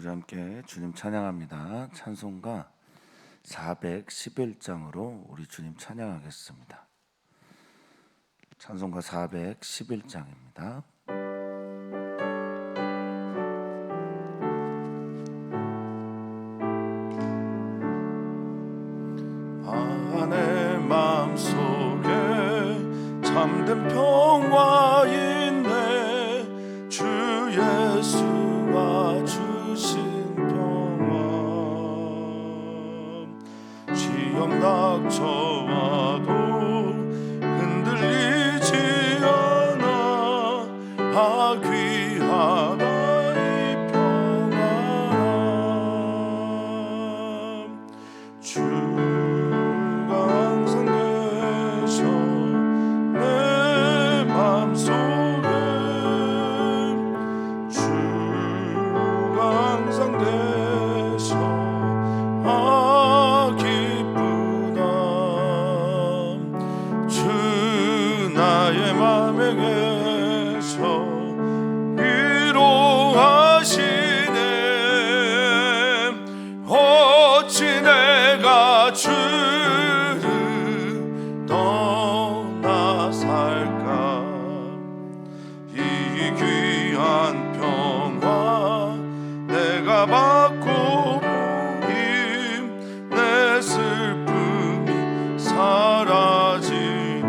우리 함께 주님 찬양합니다. 찬송가 411장으로 우리 주님 찬양하겠습니다. 찬송가 411장입니다. 내 마음속에 참된 평화 있네. 주 예수가 주신 평화. 시험 닥쳐와도 흔들리지 않아. 귀하다 이 평화. 주가 항상 계셔 내 맘속에. 주가 항상 계셔 기쁘다. 주 나의 맘에 계셔 위로하시네. 어찌 내가 주를 떠나 살까. 이 귀한 평화 내가 받고 보임. 내 슬픔이 사라지네.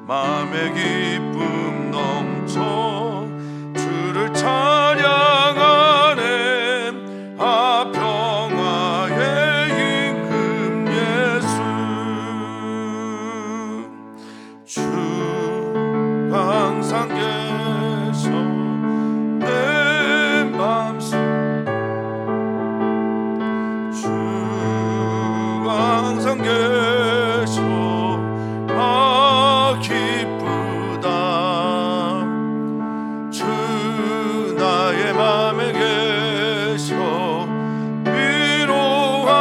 마음의 기쁨 넘쳐 주를 찬양하네. 평화의 임금 예수. 주가 항상 계셔 내 맘속. 주가 항상 계셔 기쁘다. 주 나의 맘에 계셔 위로하시네.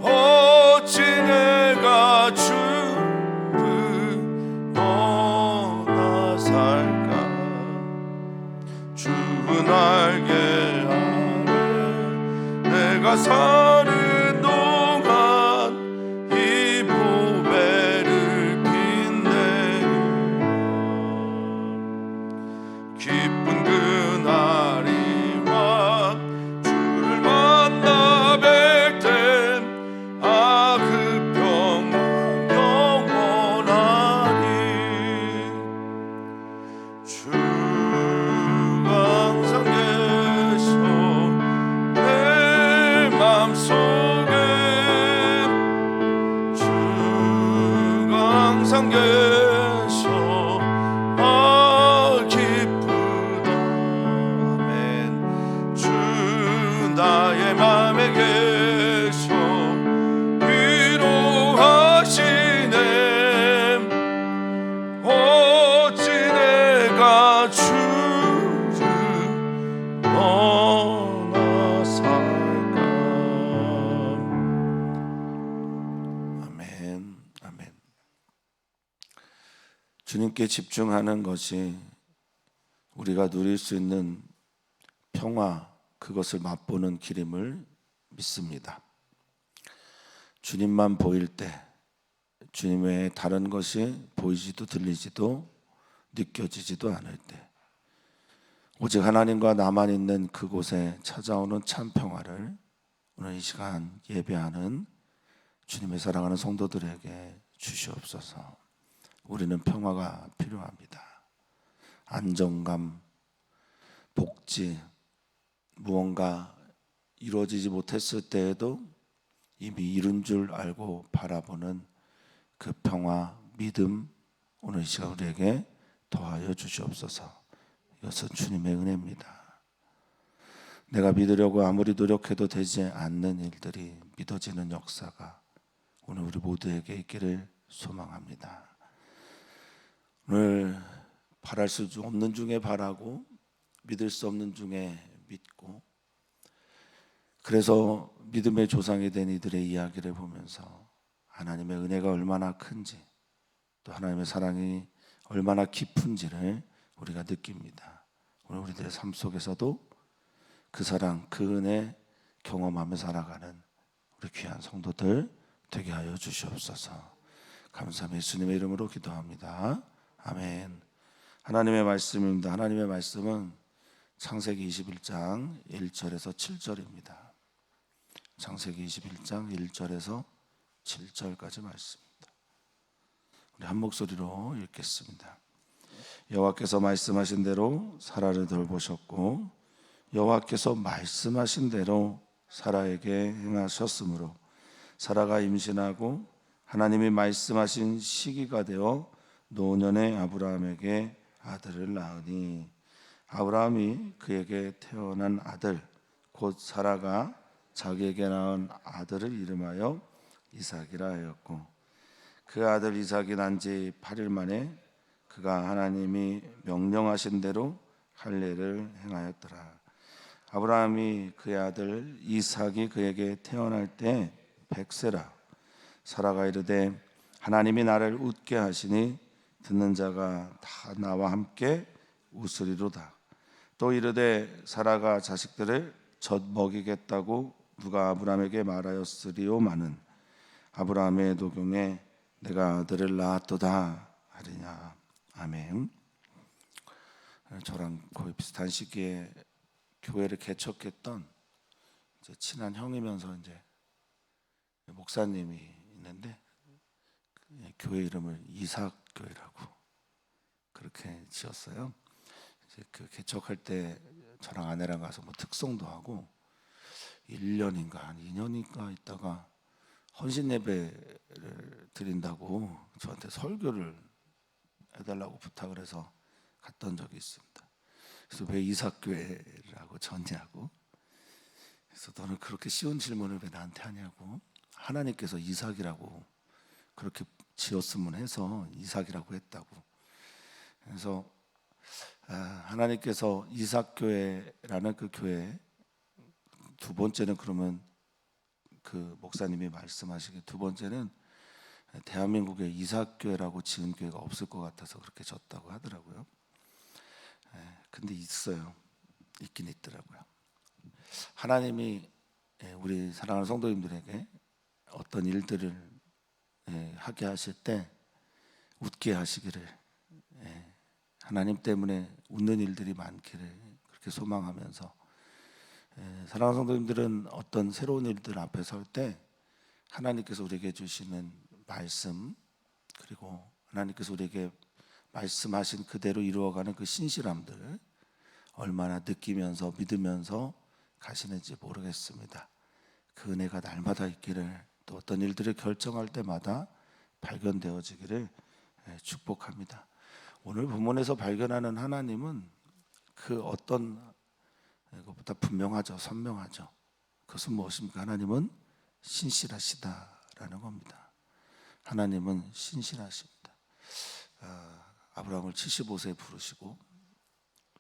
어찌 내가 주를 떠나 살까. 주는 알게 하네. 내가 사는 동안 이 보배를 빛내리. 기쁜 그날이 와 주를 만나 뵐 때. 그 평화 영원하리. 주가 항상 계셔 내 맘속에. 주가 항상 계셔 기쁘다. 아멘. 주 나의 맘에 계셔 위로하시네. 어찌 내가 주를 떠나 살까. 아멘. 아멘. 주님께 집중하는 것이 우리가 누릴 수 있는 평화, 그것을 맛보는 길임을 믿습니다. 주님만 보일 때, 주님 외에 다른 것이 보이지도 들리지도 느껴지지도 않을 때, 오직 하나님과 나만 있는 그곳에 찾아오는 참 평화를 오늘 이 시간 예배하는 주님의 사랑하는 성도들에게 주시옵소서. 우리는 평화가 필요합니다. 안정감, 복지, 무언가 이루어지지 못했을 때에도 이미 이룬 줄 알고 바라보는 그 평화, 믿음, 오늘 이 시간 우리에게 더하여 주시옵소서. 이것은 주님의 은혜입니다. 내가 믿으려고 아무리 노력해도 되지 않는 일들이 믿어지는 역사가 오늘 우리 모두에게 있기를 소망합니다. 오늘 바랄 수 없는 중에 바라고 믿을 수 없는 중에 믿고, 그래서 믿음의 조상이 된 이들의 이야기를 보면서 하나님의 은혜가 얼마나 큰지, 또 하나님의 사랑이 얼마나 깊은지를 우리가 느낍니다. 오늘 우리들의 삶 속에서도 그 사랑, 그 은혜 경험하며 살아가는 우리 귀한 성도들 되게 하여 주시옵소서. 감사합니다. 예수님의 이름으로 기도합니다. 아멘. 하나님의 말씀입니다. 하나님의 말씀은 창세기 21장 1절에서 7절입니다. 창세기 21장 1절에서 7절까지 말씀입니다. 우리 한 목소리로 읽겠습니다. 여호와께서 말씀하신 대로 사라를 돌보셨고 여호와께서 말씀하신 대로 사라에게 행하셨으므로 사라가 임신하고 하나님이 말씀하신 시기가 되어 노년의 아브라함에게 아들을 낳으니 아브라함이 그에게 태어난 아들 곧 사라가 자기에게 낳은 아들을 이름하여 이삭이라 하였고 그 아들 이삭이 난 지 8일 만에 그가 하나님이 명령하신 대로 할례를 행하였더라. 아브라함이 그의 아들 이삭이 그에게 태어날 때 100세라. 사라가 이르되 하나님이 나를 웃게 하시니 듣는 자가 다 나와 함께 웃으리로다. 또 이르되 사라가 자식들을 젖 먹이겠다고 누가 아브라함에게 말하였으리오마는 아브라함의 노경에 내가 아들을 낳았도다 하리냐. 아멘. 저랑 거의 비슷한 시기에 교회를 개척했던 이제 친한 형이면서 이제 목사님이 있는데 교회 이름을 이삭교회라고 그렇게 지었어요. 이제 그 개척할 때 저랑 아내랑 가서 뭐 특송도 하고 1년인가 한 2년인가 있다가 헌신 예배를 드린다고 저한테 설교를 해달라고 부탁을 해서 갔던 적이 있습니다. 그래서 왜 이삭교회라고 졌냐고. 그래서 너는 그렇게 쉬운 질문을 왜 나한테 하냐고. 하나님께서 이삭이라고 그렇게 지었으면 해서 이삭이라고 했다고. 그래서 하나님께서 이삭교회라는 그 교회 두 번째는 그러면 그 목사님이 말씀하시기 두 번째는 대한민국에 이삭교회라고 지은 교회가 없을 것 같아서 그렇게 졌다고 하더라고요. 근데 있어요. 있긴 있더라고요. 하나님이 우리 사랑하는 성도님들에게 어떤 일들을 하게 하실 때 웃게 하시기를, 하나님 때문에 웃는 일들이 많기를 그렇게 소망하면서, 사랑하는 성도님들은 어떤 새로운 일들 앞에 설 때 하나님께서 우리에게 주시는 말씀, 그리고 하나님께서 우리에게 말씀하신 그대로 이루어가는 그 신실함들 얼마나 느끼면서 믿으면서 가시는지 모르겠습니다. 그 은혜가 날마다 있기를, 또 어떤 일들을 결정할 때마다 발견되어지기를 축복합니다. 오늘 본문에서 발견하는 하나님은 그 어떤 것보다 분명하죠. 선명하죠. 그것은 무엇입니까? 하나님은 신실하시다라는 겁니다. 하나님은 신실하십니다. 아브라함을 75세에 부르시고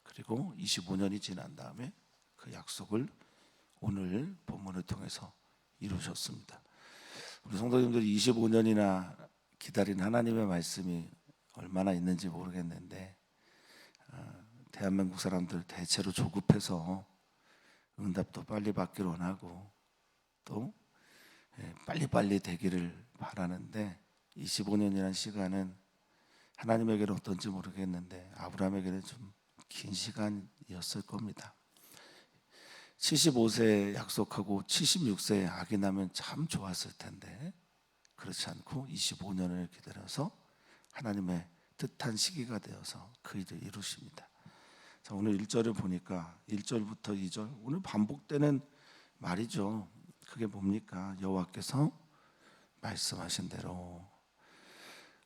그리고 25년이 지난 다음에 그 약속을 오늘 본문을 통해서 이루셨습니다. 우리 성도님들이 25년이나 기다린 하나님의 말씀이 얼마나 있는지 모르겠는데, 대한민국 사람들 대체로 조급해서 응답도 빨리 받기를 원하고 또 빨리빨리 되기를 바라는데, 25년이라는 시간은 하나님에게는 어떤지 모르겠는데 아브라함에게는 좀 긴 시간이었을 겁니다. 75세에 약속하고 76세에 아기 나면 참 좋았을 텐데 그렇지 않고 25년을 기다려서 하나님의 뜻한 시기가 되어서 그 일을 이루십니다. 자, 오늘 1절을 보니까 1절부터 2절 오늘 반복되는 말이죠. 그게 뭡니까? 여호와께서 말씀하신 대로.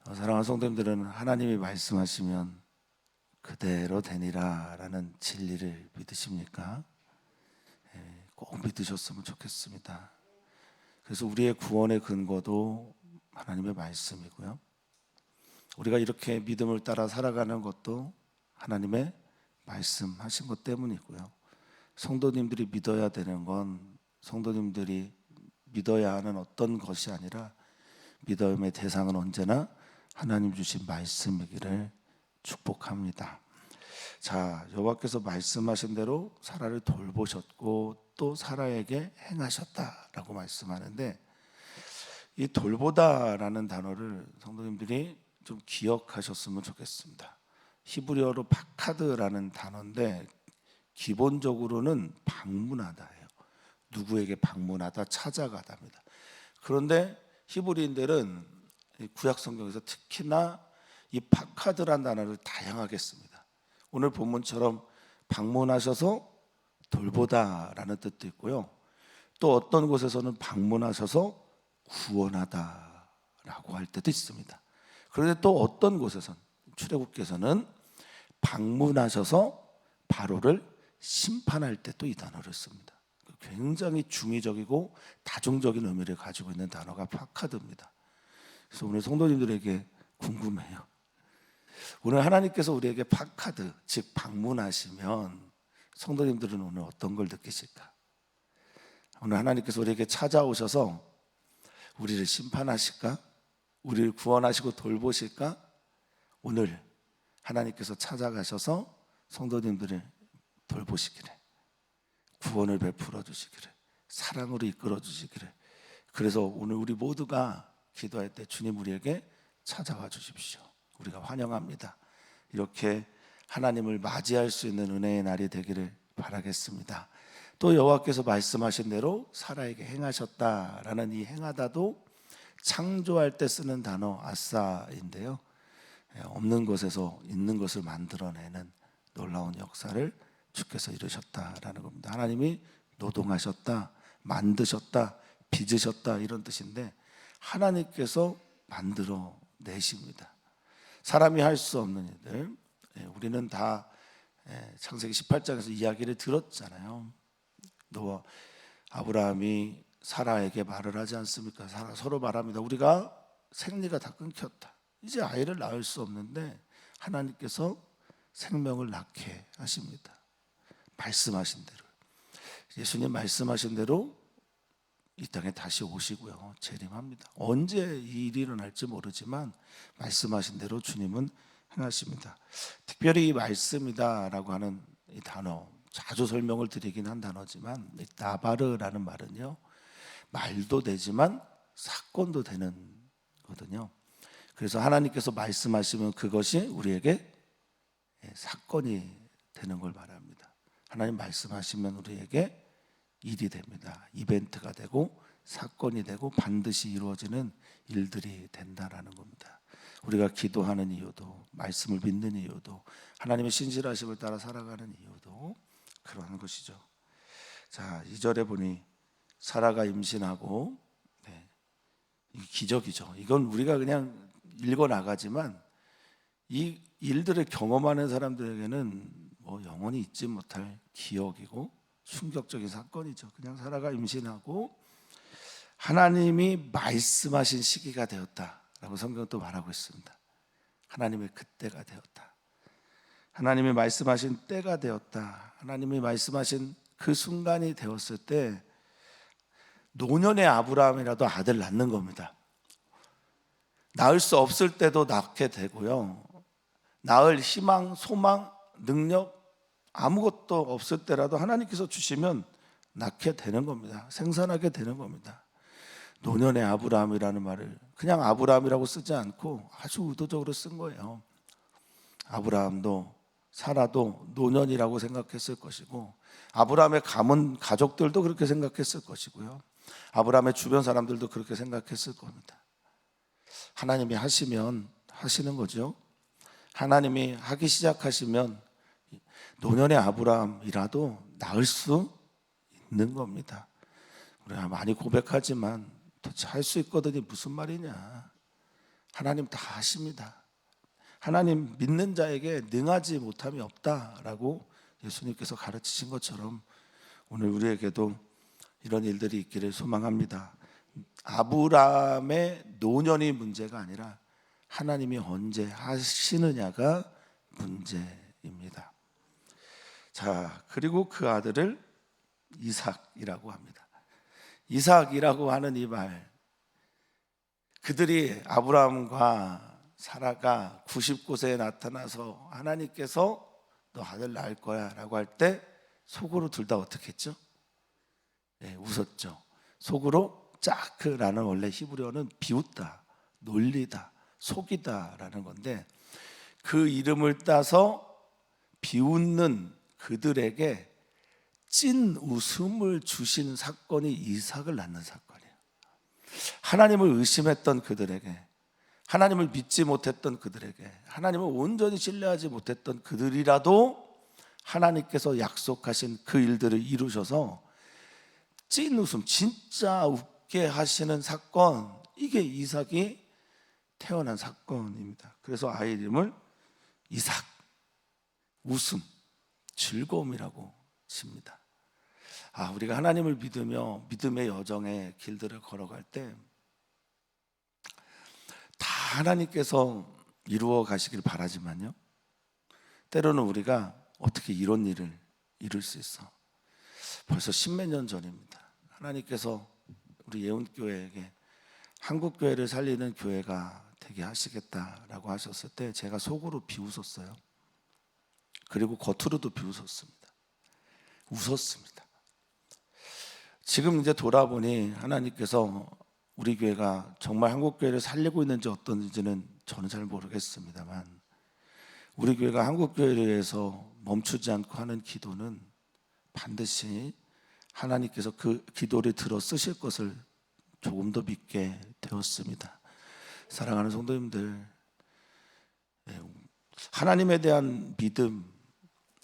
사랑하는 성도님들은 하나님이 말씀하시면 그대로 되니라 라는 진리를 믿으십니까? 꼭 믿으셨으면 좋겠습니다. 그래서 우리의 구원의 근거도 하나님의 말씀이고요, 우리가 이렇게 믿음을 따라 살아가는 것도 하나님의 말씀하신 것 때문이고요, 성도님들이 믿어야 되는 건 성도님들이 믿어야 하는 어떤 것이 아니라 믿음의 대상은 언제나 하나님 주신 말씀이기를 축복합니다. 자, 여호와께서 말씀하신 대로 사라를 돌보셨고 또 사라에게 행하셨다라고 말씀하는데, 이 돌보다라는 단어를 성도님들이 좀 기억하셨으면 좋겠습니다. 히브리어로 파카드라는 단어인데 기본적으로는 방문하다예요. 누구에게 방문하다, 찾아가다입니다. 그런데 히브리인들은 구약 성경에서 특히나 이 파카드라는 단어를 다양하게 씁니다. 오늘 본문처럼 방문하셔서 돌보다라는 뜻도 있고요. 또 어떤 곳에서는 방문하셔서 구원하다라고 할 때도 있습니다. 그런데 또 어떤 곳에서는, 출애굽께서는 방문하셔서 바로를 심판할 때 또 이 단어를 씁니다. 굉장히 중의적이고 다중적인 의미를 가지고 있는 단어가 파카드입니다. 그래서 오늘 성도님들에게 궁금해요. 오늘 하나님께서 우리에게 파카드, 즉 방문하시면 성도님들은 오늘 어떤 걸 느끼실까? 오늘 하나님께서 우리에게 찾아오셔서 우리를 심판하실까? 우리를 구원하시고 돌보실까? 오늘 하나님께서 찾아가셔서 성도님들을 돌보시기를, 구원을 베풀어 주시기를, 사랑으로 이끌어 주시기를. 그래서 오늘 우리 모두가 기도할 때 주님 우리에게 찾아와 주십시오. 우리가 환영합니다. 이렇게 하나님을 맞이할 수 있는 은혜의 날이 되기를 바라겠습니다. 또 여호와께서 말씀하신 대로 사라에게 행하셨다라는 이 행하다도 창조할 때 쓰는 단어 아사인데요, 없는 것에서 있는 것을 만들어내는 놀라운 역사를 주께서 이루셨다라는 겁니다. 하나님이 노동하셨다, 만드셨다, 빚으셨다 이런 뜻인데 하나님께서 만들어 내십니다. 사람이 할 수 없는 일들, 우리는 다 창세기 18장에서 이야기를 들었잖아요. 노아, 아브라함이 사라에게 말을 하지 않습니까? 서로 말합니다. 우리가 생리가 다 끊겼다. 이제 아이를 낳을 수 없는데 하나님께서 생명을 낳게 하십니다. 말씀하신 대로. 예수님 말씀하신 대로 이 땅에 다시 오시고요, 재림합니다. 언제 이 일이 일어날지 모르지만 말씀하신 대로 주님은 행하십니다. 특별히 이 말씀이다라고 하는 이 단어, 자주 설명을 드리긴 한 단어지만 이 나바르라는 말은요, 말도 되지만 사건도 되는 거거든요. 그래서 하나님께서 말씀하시면 그것이 우리에게 사건이 되는 걸 말합니다. 하나님 말씀하시면 우리에게 일이 됩니다. 이벤트가 되고 사건이 되고 반드시 이루어지는 일들이 된다라는 겁니다. 우리가 기도하는 이유도, 말씀을 믿는 이유도, 하나님의 신실하심을 따라 살아가는 이유도 그러한 것이죠. 자, 2절에 보니 사라가 임신하고, 이 기적이죠. 이건 우리가 그냥 읽어 나가지만 이 일들을 경험하는 사람들에게는 뭐 영원히 잊지 못할 기억이고 충격적인 사건이죠. 그냥 사라가 임신하고 하나님이 말씀하신 시기가 되었다라고 성경은 또 말하고 있습니다. 하나님의 그때가 되었다. 하나님이 말씀하신 때가 되었다. 하나님이 말씀하신 그 순간이 되었을 때 노년의 아브라함이라도 아들 낳는 겁니다. 낳을 수 없을 때도 낳게 되고요, 낳을 희망, 소망, 능력 아무것도 없을 때라도 하나님께서 주시면 낳게 되는 겁니다. 생산하게 되는 겁니다. 노년의 아브라함이라는 말을 그냥 아브라함이라고 쓰지 않고 아주 의도적으로 쓴 거예요. 아브라함도 사라도 노년이라고 생각했을 것이고, 아브라함의 가족들도 그렇게 생각했을 것이고요, 아브라함의 주변 사람들도 그렇게 생각했을 겁니다. 하나님이 하시면 하시는 거죠. 하나님이 하기 시작하시면 노년의 아브라함이라도 낳을 수 있는 겁니다. 우리가 많이 고백하지만 도대체 할 수 있거든요. 무슨 말이냐. 하나님 다 하십니다. 하나님 믿는 자에게 능하지 못함이 없다라고 예수님께서 가르치신 것처럼 오늘 우리에게도 이런 일들이 있기를 소망합니다. 아브라함의 노년이 문제가 아니라 하나님이 언제 하시느냐가 문제입니다. 자, 그리고 그 아들을 이삭이라고 합니다. 이삭이라고 하는 이 말, 그들이 아브라함과 사라가 90곳에 나타나서 하나님께서 너 아들 낳을 거야 라고 할 때 속으로 둘 다 어떻게 했죠? 웃었죠. 속으로 짜크라는 원래 히브리어는 비웃다, 놀리다, 속이다 라는 건데, 그 이름을 따서 비웃는 그들에게 찐 웃음을 주신 사건이 이삭을 낳는 사건이에요. 하나님을 의심했던 그들에게, 하나님을 믿지 못했던 그들에게, 하나님을 온전히 신뢰하지 못했던 그들이라도 하나님께서 약속하신 그 일들을 이루셔서 찐 웃음, 진짜 웃게 하시는 사건, 이게 이삭이 태어난 사건입니다. 그래서 아이 이름을 이삭, 웃음, 즐거움이라고 칩니다. 우리가 하나님을 믿으며 믿음의 여정의 길들을 걸어갈 때 다 하나님께서 이루어 가시길 바라지만요, 때로는 우리가 어떻게 이런 일을 이룰 수 있어? 벌써 십몇 년 전입니다. 하나님께서 우리 예운교회에게 한국교회를 살리는 교회가 되게 하시겠다라고 하셨을 때 제가 속으로 비웃었어요. 그리고 겉으로도 비웃었습니다. 웃었습니다. 지금 이제 돌아보니 하나님께서 우리 교회가 정말 한국교회를 살리고 있는지 어떤지는 저는 잘 모르겠습니다만, 우리 교회가 한국교회를 위해서 멈추지 않고 하는 기도는 반드시 하나님께서 그 기도를 들어 쓰실 것을 조금 더 믿게 되었습니다. 사랑하는 성도님들, 하나님에 대한 믿음,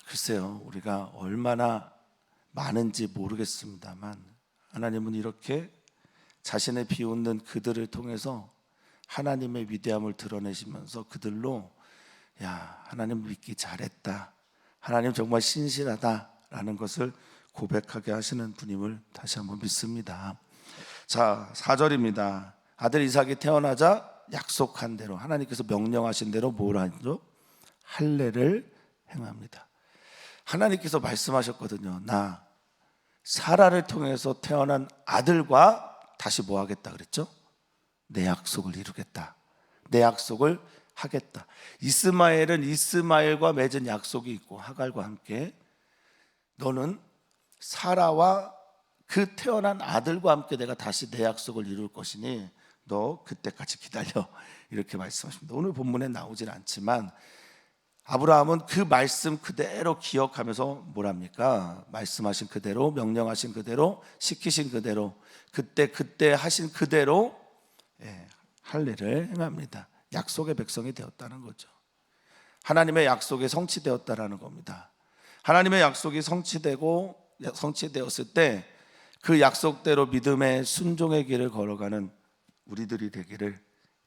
글쎄요, 우리가 얼마나 많은지 모르겠습니다만 하나님은 이렇게 자신의 비웃는 그들을 통해서 하나님의 위대함을 드러내시면서 그들로 하나님 믿기 잘했다, 하나님 정말 신실하다라는 것을 고백하게 하시는 분임을 다시 한번 믿습니다. 자, 4절입니다. 아들 이삭이 태어나자 약속한 대로, 하나님께서 명령하신 대로 뭘 하죠? 할례를 행합니다. 하나님께서 말씀하셨거든요. 나 사라를 통해서 태어난 아들과 다시 뭐 하겠다 그랬죠? 내 약속을 이루겠다, 내 약속을 하겠다. 이스마엘은 이스마엘과 맺은 약속이 있고, 하갈과 함께 너는 사라와 그 태어난 아들과 함께 내가 다시 내 약속을 이룰 것이니 너 그때까지 기다려, 이렇게 말씀하십니다. 오늘 본문에 나오진 않지만 아브라함은 그 말씀 그대로 기억하면서 뭐랍니까? 말씀하신 그대로, 명령하신 그대로, 시키신 그대로, 그때 하신 그대로 할례를 행합니다. 약속의 백성이 되었다는 거죠. 하나님의 약속이 성취되었다라는 겁니다. 하나님의 약속이 성취되었을 때 그 약속대로 믿음의 순종의 길을 걸어가는 우리들이 되기를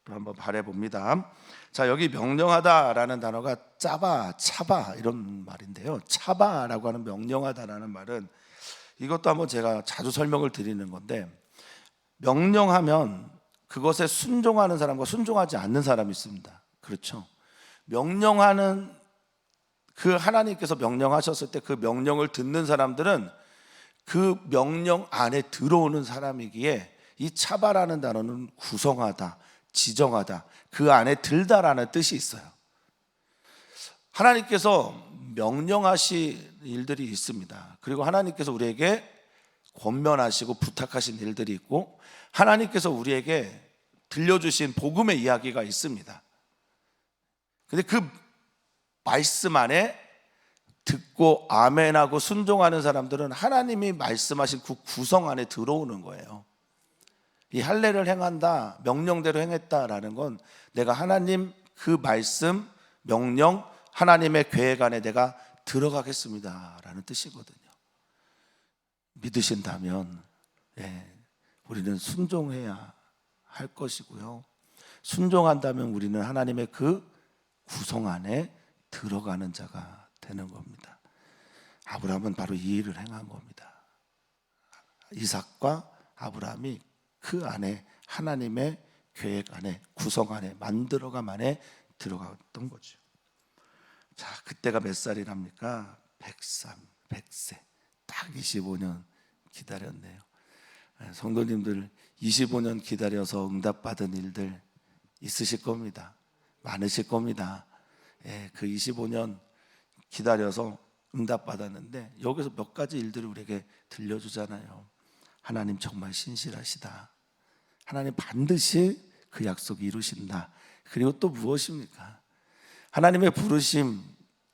또 한번 바라봅니다. 자, 여기 명령하다라는 단어가 짜바, 차바 이런 말인데요. 차바라고 하는 명령하다라는 말은, 이것도 한번 제가 자주 설명을 드리는 건데, 명령하면 그것에 순종하는 사람과 순종하지 않는 사람이 있습니다. 그렇죠? 명령하는, 그 하나님께서 명령하셨을 때 그 명령을 듣는 사람들은 그 명령 안에 들어오는 사람이기에, 이 차바라는 단어는 구성하다, 지정하다, 그 안에 들다라는 뜻이 있어요. 하나님께서 명령하신 일들이 있습니다. 그리고 하나님께서 우리에게 권면하시고 부탁하신 일들이 있고, 하나님께서 우리에게 들려주신 복음의 이야기가 있습니다. 근데 그 말씀 안에 듣고 아멘하고 순종하는 사람들은 하나님이 말씀하신 그 구성 안에 들어오는 거예요. 이 할례를 행한다, 명령대로 행했다라는 건 내가 하나님 그 말씀, 명령, 하나님의 계획 안에 내가 들어가겠습니다라는 뜻이거든요. 믿으신다면 우리는 순종해야 할 것이고요, 순종한다면 우리는 하나님의 그 구성 안에 들어가는 자가 되는 겁니다. 아브라함은 바로 이 일을 행한 겁니다. 이삭과 아브라함이 그 안에, 하나님의 계획 안에, 구성 안에, 만들어감 안에 들어갔던 거죠. 자, 그때가 몇 살이랍니까? 100세. 딱 25년 기다렸네요. 성도님들 25년 기다려서 응답받은 일들 있으실 겁니다. 많으실 겁니다. 그 25년 기다려서 응답받았는데 여기서 몇 가지 일들을 우리에게 들려주잖아요. 하나님 정말 신실하시다. 하나님 반드시 그 약속 이루신다. 그리고 또 무엇입니까? 하나님의 부르심,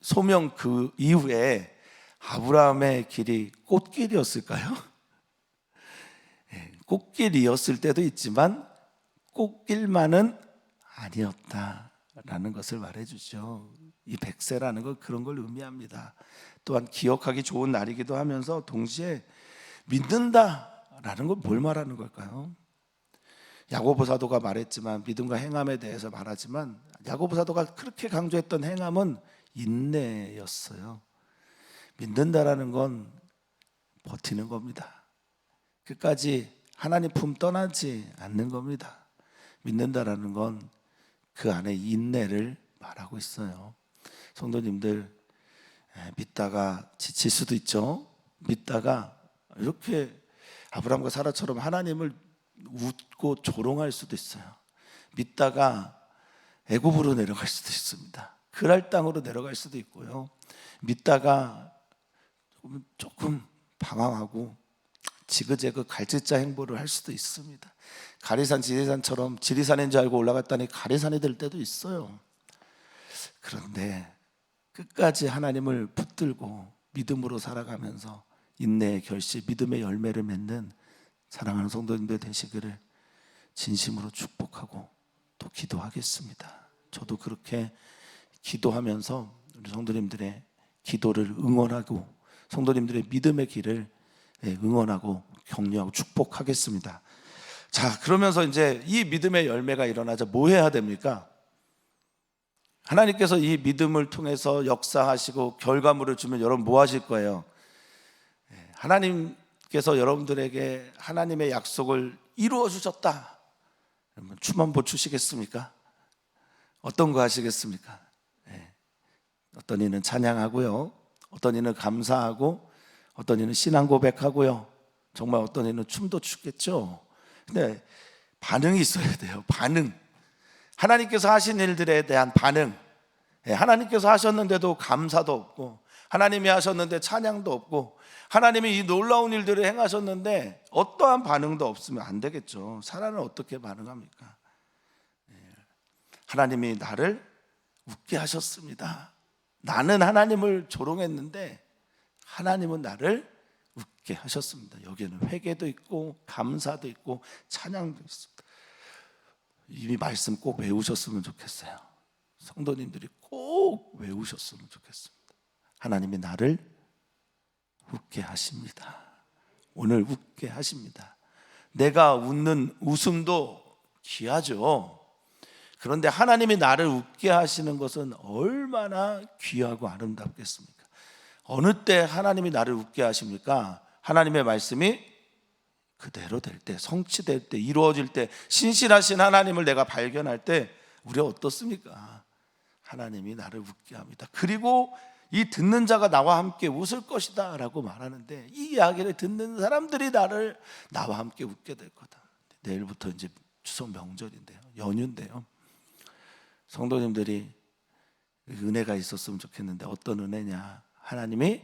소명 그 이후에 아브라함의 길이 꽃길이었을까요? 꽃길이었을 때도 있지만 꽃길만은 아니었다라는 것을 말해주죠. 이 100세라는 건 그런 걸 의미합니다. 또한 기억하기 좋은 날이기도 하면서 동시에 믿는다라는 건 뭘 말하는 걸까요? 야고보 사도가 말했지만 믿음과 행함에 대해서 말하지만 야고보 사도가 그렇게 강조했던 행함은 인내였어요. 믿는다라는 건 버티는 겁니다. 끝까지 하나님 품 떠나지 않는 겁니다. 믿는다라는 건 그 안에 인내를 말하고 있어요. 성도님들, 믿다가 지칠 수도 있죠. 믿다가 이렇게 아브라함과 사라처럼 하나님을 웃고 조롱할 수도 있어요. 믿다가 애굽으로 내려갈 수도 있습니다. 그랄 땅으로 내려갈 수도 있고요. 믿다가 조금 방황하고 지그재그 갈짓자 행보를 할 수도 있습니다. 가리산 지리산처럼 지리산인 줄 알고 올라갔더니 가리산이 될 때도 있어요. 그런데 끝까지 하나님을 붙들고 믿음으로 살아가면서 인내의 결실, 믿음의 열매를 맺는 사랑하는 성도님들 되시기를 진심으로 축복하고 또 기도하겠습니다. 저도 그렇게 기도하면서 우리 성도님들의 기도를 응원하고 성도님들의 믿음의 길을 응원하고 격려하고 축복하겠습니다. 자, 그러면서 이제 이 믿음의 열매가 일어나자 뭐 해야 됩니까? 하나님께서 이 믿음을 통해서 역사하시고 결과물을 주면 여러분 뭐 하실 거예요? 하나님께서 여러분들에게 하나님의 약속을 이루어 주셨다. 그러면 춤 한번 추시겠습니까? 어떤 거 하시겠습니까? 어떤 이는 찬양하고요, 어떤 이는 감사하고, 어떤 이는 신앙 고백하고요, 정말 어떤 이는 춤도 추겠죠. 근데 반응이 있어야 돼요. 반응. 하나님께서 하신 일들에 대한 반응. 하나님께서 하셨는데도 감사도 없고, 하나님이 하셨는데 찬양도 없고, 하나님이 이 놀라운 일들을 행하셨는데 어떠한 반응도 없으면 안 되겠죠. 사람은 어떻게 반응합니까? 하나님이 나를 웃게 하셨습니다. 나는 하나님을 조롱했는데 하나님은 나를 웃게 하셨습니다. 여기에는 회개도 있고 감사도 있고 찬양도 있습니다. 이 말씀 꼭 외우셨으면 좋겠어요. 성도님들이 꼭 외우셨으면 좋겠습니다. 하나님이 나를 웃게 하십니다. 오늘 웃게 하십니다. 내가 웃는 웃음도 귀하죠. 그런데 하나님이 나를 웃게 하시는 것은 얼마나 귀하고 아름답겠습니까? 어느 때 하나님이 나를 웃게 하십니까? 하나님의 말씀이 그대로 될 때, 성취될 때, 이루어질 때, 신실하신 하나님을 내가 발견할 때 우리가 어떻습니까? 하나님이 나를 웃게 합니다. 그리고 이 듣는 자가 나와 함께 웃을 것이다 라고 말하는데, 이 이야기를 듣는 사람들이 나와 함께 웃게 될 거다. 내일부터 이제 추석 명절인데요, 연휴인데요, 성도님들이 은혜가 있었으면 좋겠는데 어떤 은혜냐? 하나님이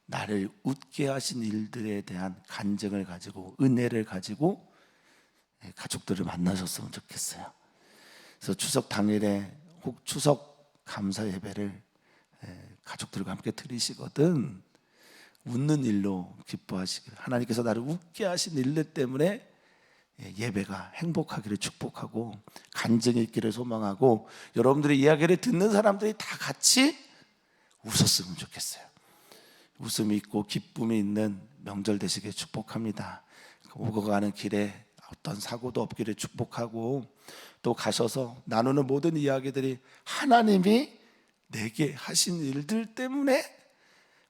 나를 웃게 하신 일들에 대한 간증을 가지고, 은혜를 가지고 가족들을 만나셨으면 좋겠어요. 그래서 추석 당일에 혹 추석 감사 예배를 가족들과 함께 드리시거든 웃는 일로 기뻐하시길, 하나님께서 나를 웃게 하신 일들 때문에 예배가 행복하기를 축복하고 간증이 있기를 소망하고, 여러분들의 이야기를 듣는 사람들이 다 같이 웃었으면 좋겠어요. 웃음이 있고 기쁨이 있는 명절 되시길 축복합니다. 오고 가는 길에 어떤 사고도 없기를 축복하고, 또 가셔서 나누는 모든 이야기들이 하나님이 내게 하신 일들 때문에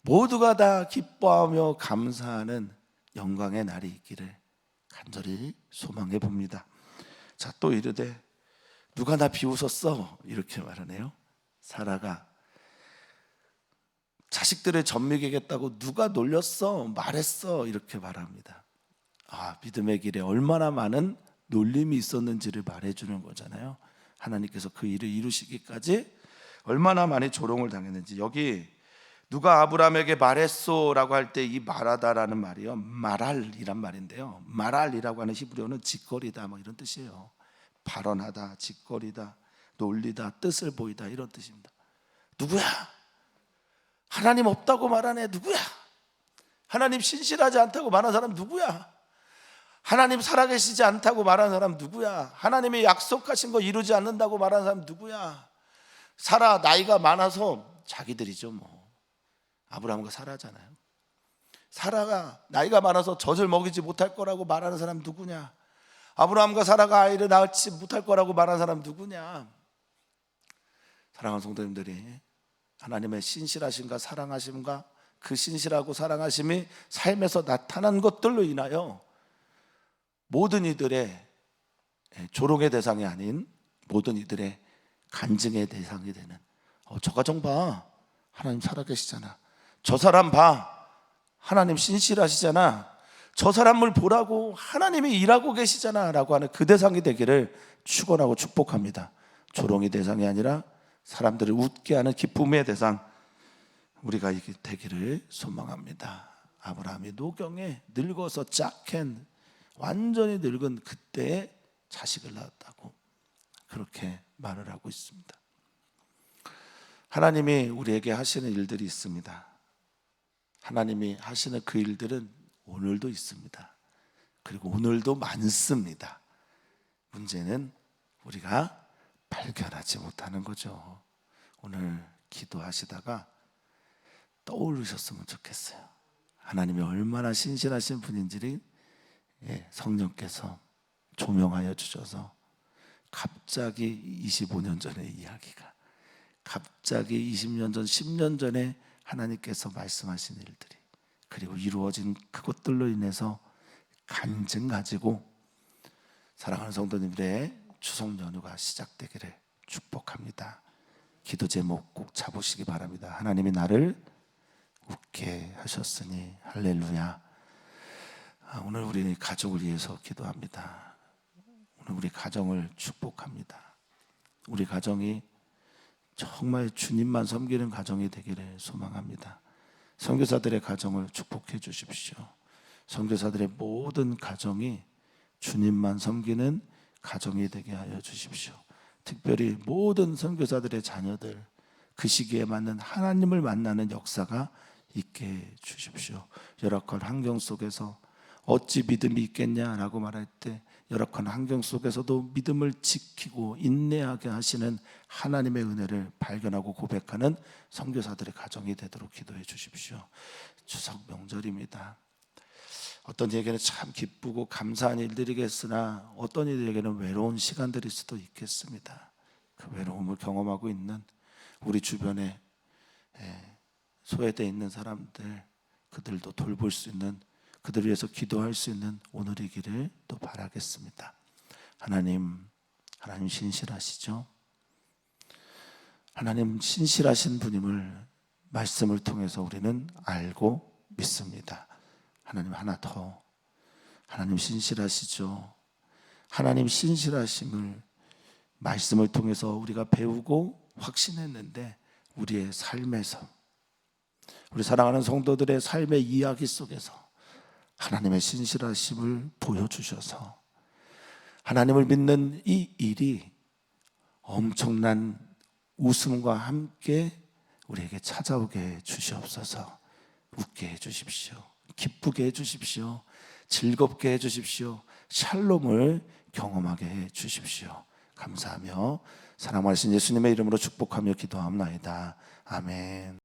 모두가 다 기뻐하며 감사하는 영광의 날이 있기를 간절히 소망해 봅니다. 자, 또 이르되 누가 나 비웃었어? 이렇게 말하네요. 사라가 자식들을 젖먹이겠다고 누가 놀렸어? 말했어? 이렇게 말합니다. 믿음의 길에 얼마나 많은 놀림이 있었는지를 말해주는 거잖아요. 하나님께서 그 일을 이루시기까지 얼마나 많이 조롱을 당했는지. 여기 누가 아브라함에게 말했소라고 할 때 이 말하다라는 말이요, 말할이란 말인데요, 말할이라고 하는 히브리어는 짓거리다 뭐 이런 뜻이에요. 발언하다, 짓거리다, 논리다, 뜻을 보이다 이런 뜻입니다. 누구야? 하나님 없다고 말하네. 누구야? 하나님 신실하지 않다고 말하는 사람 누구야? 하나님 살아계시지 않다고 말하는 사람 누구야? 하나님이 약속하신 거 이루지 않는다고 말하는 사람 누구야? 사라 나이가 많아서, 자기들이죠 뭐. 아브라함과 사라잖아요. 사라가 나이가 많아서 젖을 먹이지 못할 거라고 말하는 사람 누구냐? 아브라함과 사라가 아이를 낳지 못할 거라고 말하는 사람 누구냐? 사랑하는 성도님들이, 하나님의 신실하심과 사랑하심과 그 신실하고 사랑하심이 삶에서 나타난 것들로 인하여 모든 이들의 조롱의 대상이 아닌 모든 이들의 간증의 대상이 되는, 저 가정 봐, 하나님 살아계시잖아. 저 사람 봐, 하나님 신실하시잖아. 저 사람을 보라고 하나님이 일하고 계시잖아 라고 하는 그 대상이 되기를 축원하고 축복합니다. 조롱의 대상이 아니라 사람들을 웃게 하는 기쁨의 대상, 우리가 이게 되기를 소망합니다. 아브라함이 노경에 늙어서 짝캔 완전히 늙은 그때에 자식을 낳았다고 그렇게 말을 하고 있습니다. 하나님이 우리에게 하시는 일들이 있습니다. 하나님이 하시는 그 일들은 오늘도 있습니다. 그리고 오늘도 많습니다. 문제는 우리가 발견하지 못하는 거죠. 오늘 기도하시다가 떠오르셨으면 좋겠어요. 하나님이 얼마나 신실하신 분인지를 성령께서 조명하여 주셔서 갑자기 25년 전의 이야기가, 갑자기 20년 전, 10년 전에 하나님께서 말씀하신 일들이, 그리고 이루어진 그것들로 인해서 간증 가지고 사랑하는 성도님들의 추석 연휴가 시작되기를 축복합니다. 기도 제목 꼭 잡으시기 바랍니다. 하나님이 나를 웃게 하셨으니 할렐루야. 오늘 우리 가족을 위해서 기도합니다. 오늘 우리 가정을 축복합니다. 우리 가정이 정말 주님만 섬기는 가정이 되기를 소망합니다. 선교사들의 가정을 축복해 주십시오. 선교사들의 모든 가정이 주님만 섬기는 가정이 되게 하여 주십시오. 특별히 모든 선교사들의 자녀들, 그 시기에 맞는 하나님을 만나는 역사가 있게 해 주십시오. 열악한 환경 속에서 어찌 믿음이 있겠냐라고 말할 때 열악한 환경 속에서도 믿음을 지키고 인내하게 하시는 하나님의 은혜를 발견하고 고백하는 선교사들의 가정이 되도록 기도해 주십시오. 추석 명절입니다. 어떤 이에게는 참 기쁘고 감사한 일들이겠으나 어떤 이들에게는 외로운 시간들일 수도 있겠습니다. 그 외로움을 경험하고 있는 우리 주변에 소외되어 있는 사람들, 그들도 돌볼 수 있는, 그들을 위해서 기도할 수 있는 오늘이기를 또 바라겠습니다. 하나님 신실하시죠? 하나님 신실하신 분임을 말씀을 통해서 우리는 알고 믿습니다. 하나님 하나 더, 하나님 신실하시죠? 하나님 신실하심을 말씀을 통해서 우리가 배우고 확신했는데 우리의 삶에서, 우리 사랑하는 성도들의 삶의 이야기 속에서 하나님의 신실하심을 보여주셔서 하나님을 믿는 이 일이 엄청난 웃음과 함께 우리에게 찾아오게 해 주시옵소서. 웃게 해 주십시오. 기쁘게 해 주십시오. 즐겁게 해 주십시오. 샬롬을 경험하게 해 주십시오. 감사하며 사랑하신 예수님의 이름으로 축복하며 기도합나이다. 아멘.